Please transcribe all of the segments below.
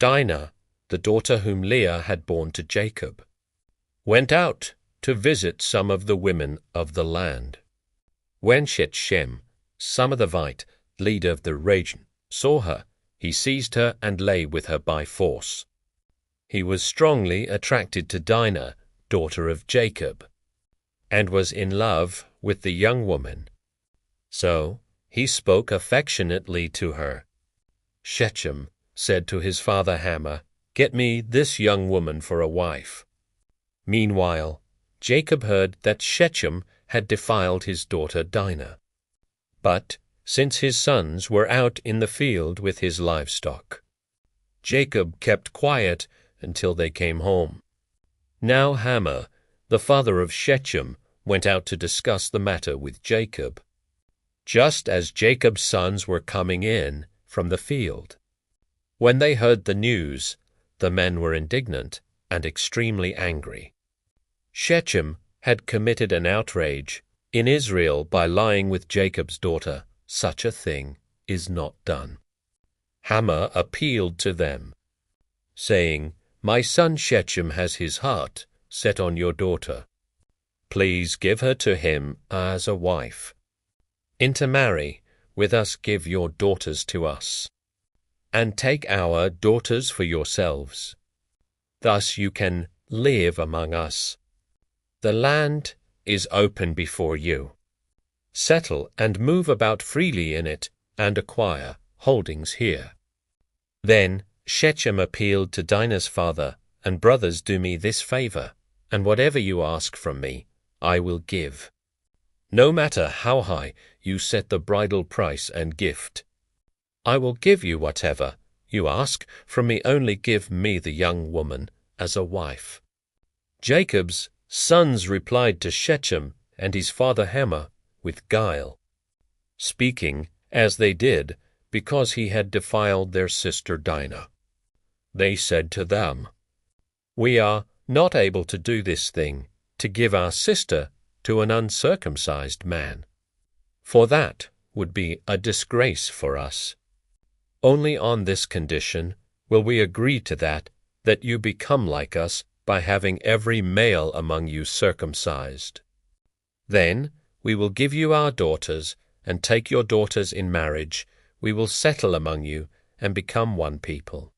Dinah, the daughter whom Leah had borne to Jacob, went out to visit some of the women of the land. When Shechem, son of the Vite, leader of the region, saw her, he seized her and lay with her by force. He was strongly attracted to Dinah, daughter of Jacob, and was in love with the young woman. So he spoke affectionately to her. Shechem said to his father Hamor, "Get me this young woman for a wife." Meanwhile, Jacob heard that Shechem had defiled his daughter Dinah. But since his sons were out in the field with his livestock, Jacob kept quiet until they came home. Now Hamor, the father of Shechem, went out to discuss the matter with Jacob, just as Jacob's sons were coming in from the field. When they heard the news, the men were indignant and extremely angry. Shechem had committed an outrage in Israel by lying with Jacob's daughter. Such a thing is not done. Hamor appealed to them, saying, "My son Shechem has his heart set on your daughter. Please give her to him as a wife. Intermarry with us, give your daughters to us, and take our daughters for yourselves. Thus you can live among us. The land is open before you. Settle and move about freely in it, and acquire holdings here." Then Shechem appealed to Dinah's father, "And brothers, do me this favor, and whatever you ask from me, I will give. No matter how high you set the bridal price and gift, I will give you whatever you ask from me, only give me the young woman as a wife." Jacob's sons replied to Shechem and his father Hamor with guile, speaking as they did because he had defiled their sister Dinah. They said to them, "We are not able to do this thing, to give our sister to an uncircumcised man, for that would be a disgrace for us. Only on this condition will we agree to that you become like us by having every male among you circumcised. Then we will give you our daughters, and take your daughters in marriage. We will settle among you, and become one people.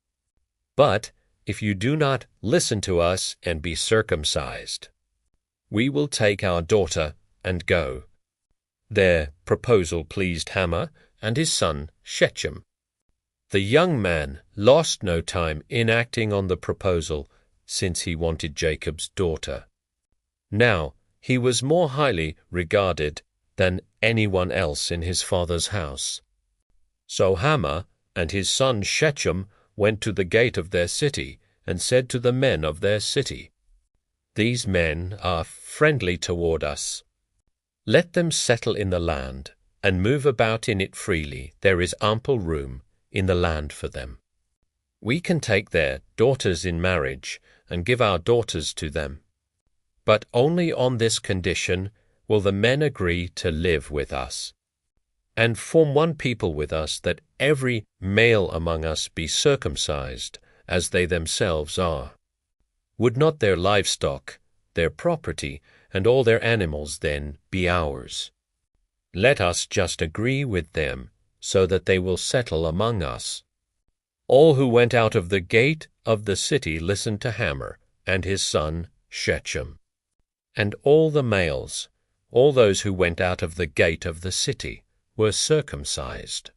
But if you do not listen to us and be circumcised, we will take our daughter and go." Their proposal pleased Hamor and his son Shechem. The young man lost no time in acting on the proposal, since he wanted Jacob's daughter. Now he was more highly regarded than anyone else in his father's house. So Hamor and his son Shechem went to the gate of their city and said to the men of their city, "These men are friendly toward us. Let them settle in the land and move about in it freely. There is ample room in the land for them. We can take their daughters in marriage and give our daughters to them. But only on this condition will the men agree to live with us, and form one people with us, that every male among us be circumcised, as they themselves are. Would not their livestock, their property, and all their animals then be ours? Let us just agree with them, so that they will settle among us." All who went out of the gate of the city listened to Hamor and his son Shechem. And all the males, all those who went out of the gate of the city, were circumcised.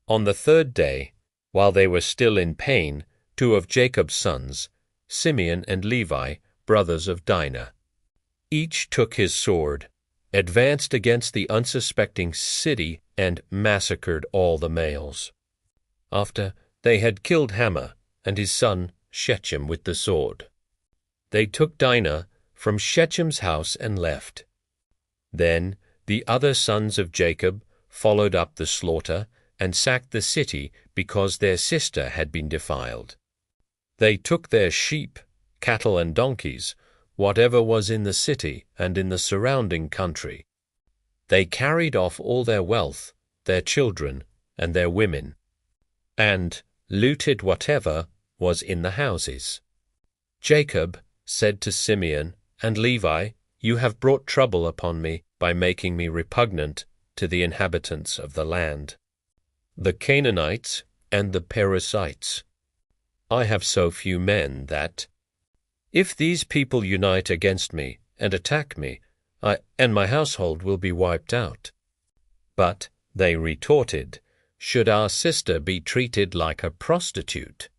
On the third day, while they were still in pain, two of Jacob's sons, Simeon and Levi, brothers of Dinah, each took his sword, advanced against the unsuspecting city, and massacred all the males. After they had killed Hamor and his son Shechem with the sword, they took Dinah from Shechem's house and left. Then the other sons of Jacob followed up the slaughter and sacked the city because their sister had been defiled. They took their sheep, cattle, and donkeys, whatever was in the city and in the surrounding country. They carried off all their wealth, their children, and their women, and looted whatever was in the houses. Jacob said to Simeon and Levi, "You have brought trouble upon me by making me repugnant to the inhabitants of the land, the Canaanites and the Perizzites. I have so few men that, if these people unite against me and attack me, I and my household will be wiped out." But they retorted, "Should our sister be treated like a prostitute?